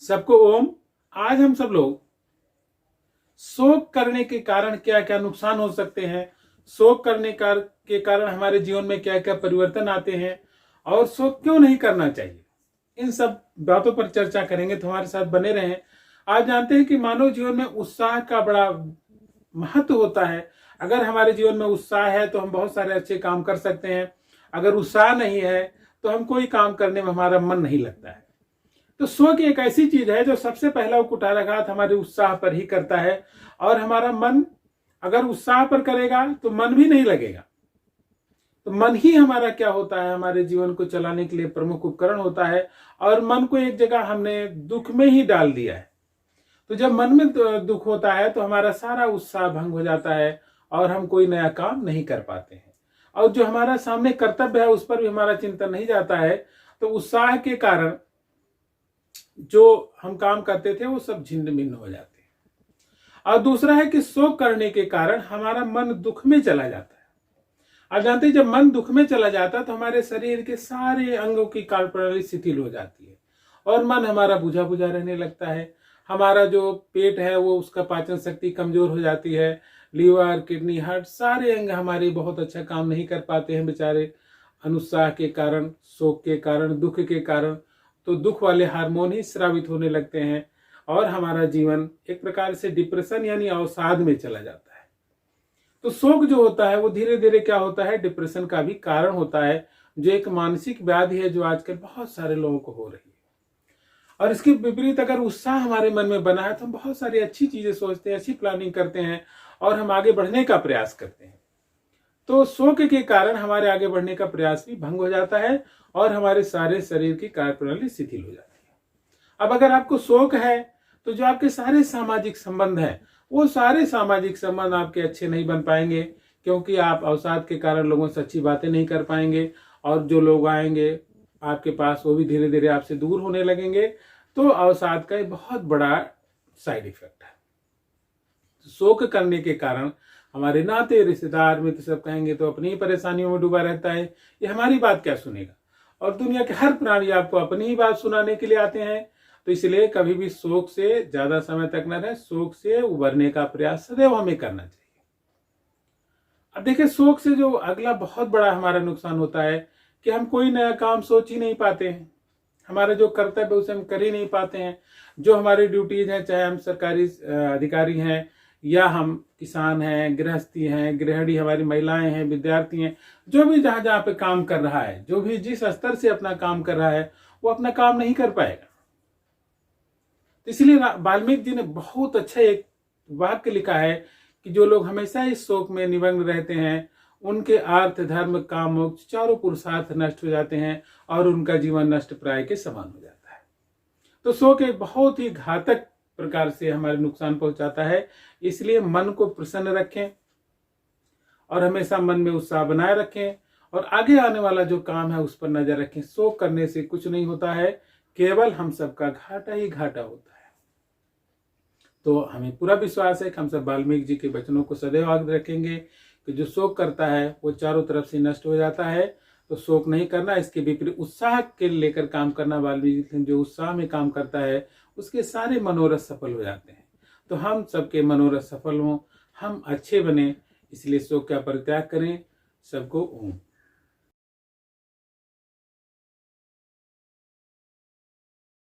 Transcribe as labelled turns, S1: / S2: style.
S1: सबको ओम। आज हम सब लोग शोक करने के कारण क्या क्या नुकसान हो सकते हैं, शोक करने के कारण हमारे जीवन में क्या क्या परिवर्तन आते हैं और शोक क्यों नहीं करना चाहिए, इन सब बातों पर चर्चा करेंगे। तो हमारे साथ बने रहें। आज जानते हैं कि मानव जीवन में उत्साह का बड़ा महत्व होता है। अगर हमारे जीवन में उत्साह है तो हम बहुत सारे अच्छे काम कर सकते हैं। अगर उत्साह नहीं है तो हम कोई काम करने में हमारा मन नहीं लगता है। तो शौक एक ऐसी चीज है जो सबसे पहला कुठाराघात हमारे उत्साह पर ही करता है। और हमारा मन अगर उत्साह पर करेगा तो मन भी नहीं लगेगा। तो मन ही हमारा क्या होता है, हमारे जीवन को चलाने के लिए प्रमुख उपकरण होता है। और मन को एक जगह हमने दुख में ही डाल दिया है। तो जब मन में दुख होता है तो हमारा सारा उत्साह भंग हो जाता है और हम कोई नया काम नहीं कर पाते हैं। और जो हमारा सामने कर्तव्य है उस पर भी हमारा चिंतन नहीं जाता है। तो उत्साह के कारण जो हम काम करते थे वो सब छिन्न भिन्न हो जाते हैं। और दूसरा है कि शोक करने के कारण हमारा मन दुख में चला जाता है। आप जानते हैं जब मन दुख में चला जाता है तो हमारे शरीर के सारे अंगों की कार्यप्रणाली शिथिल हो जाती है और मन हमारा बुझा बुझा रहने लगता है। हमारा जो पेट है वो उसका पाचन शक्ति कमजोर हो जाती है। लीवर, किडनी, हार्ट सारे अंग हमारे बहुत अच्छा काम नहीं कर पाते हैं बेचारे, अनुत्साह के कारण, शोक के कारण, दुख के कारण। तो दुख वाले हार्मोन ही स्रावित होने लगते हैं और हमारा जीवन एक प्रकार से डिप्रेशन यानी अवसाद में चला जाता है। तो शोक जो होता है वो धीरे धीरे क्या होता है, डिप्रेशन का भी कारण होता है, जो एक मानसिक व्याधि है जो आजकल बहुत सारे लोगों को हो रही है। और इसके विपरीत अगर उत्साह हमारे मन में बना है तो हम बहुत सारी अच्छी चीजें सोचते हैं, अच्छी प्लानिंग करते हैं और हम आगे बढ़ने का प्रयास करते हैं। तो शोक के कारण हमारे आगे बढ़ने का प्रयास भी भंग हो जाता है और हमारे सारे शरीर की कार्यप्रणाली शिथिल हो जाती है। अब अगर आपको शोक है तो जो आपके सारे सामाजिक संबंध हैं वो सारे सामाजिक संबंध आपके अच्छे नहीं बन पाएंगे, क्योंकि आप अवसाद के कारण लोगों से अच्छी बातें नहीं कर पाएंगे और जो लोग आएंगे आपके पास वो भी धीरे धीरे आपसे दूर होने लगेंगे। तो अवसाद का एक बहुत बड़ा साइड इफेक्ट है। शोक करने के कारण हमारे नाते, रिश्तेदार, मित्र सब कहेंगे तो अपनी ही परेशानियों में डूबा रहता है, ये हमारी बात क्या सुनेगा। और दुनिया के हर प्राणी आपको अपनी ही बात सुनाने के लिए आते हैं। तो इसलिए कभी भी शोक से ज्यादा समय तक न रहे, शोक से उबरने का प्रयास सदैव हमें करना चाहिए। अब देखिए, शोक से जो अगला बहुत बड़ा हमारा नुकसान होता है कि हम कोई नया काम सोच ही नहीं पाते हैं। हमारे जो कर्तव्य है उसे हम कर ही नहीं पाते हैं। जो हमारी ड्यूटीज हैं, चाहे हम सरकारी अधिकारी हैं या हम किसान हैं, गृहस्थी हैं, गृहिणी, हमारी महिलाएं हैं, विद्यार्थी हैं, जो भी जहां जहां पे काम कर रहा है, जो भी जिस स्तर से अपना काम कर रहा है वो अपना काम नहीं कर पाएगा। तो इसलिए वाल्मीकि जी ने बहुत अच्छा एक वाक्य लिखा है कि जो लोग हमेशा इस शोक में निमग्न रहते हैं उनके अर्थ, धर्म, काम, मोक्ष चारों पुरुषार्थ नष्ट हो जाते हैं और उनका जीवन नष्ट प्राय के समान हो जाता है। तो शोक एक बहुत ही घातक प्रकार से हमारे नुकसान पहुंचाता है। इसलिए मन को प्रसन्न रखें और हमेशा मन में उत्साह बनाए रखें और आगे आने वाला जो काम है उस पर नजर रखें। शोक करने से कुछ नहीं होता है, केवल हम सबका घाटा ही घाटा होता है। तो हमें पूरा विश्वास है कि हम सब वाल्मीकि जी के वचनों को सदैव याद रखेंगे कि जो शोक करता है वो चारों तरफ से नष्ट हो जाता है। तो शोक नहीं करना, इसके विपरीत उत्साह के लेकर काम करना। वाल्मीकि जो उत्साह में काम करता है उसके सारे मनोरथ सफल हो जाते हैं। तो हम सबके मनोरथ सफल हों, हम अच्छे बने, इसलिए शोक का परित्याग करें। सबको ओम।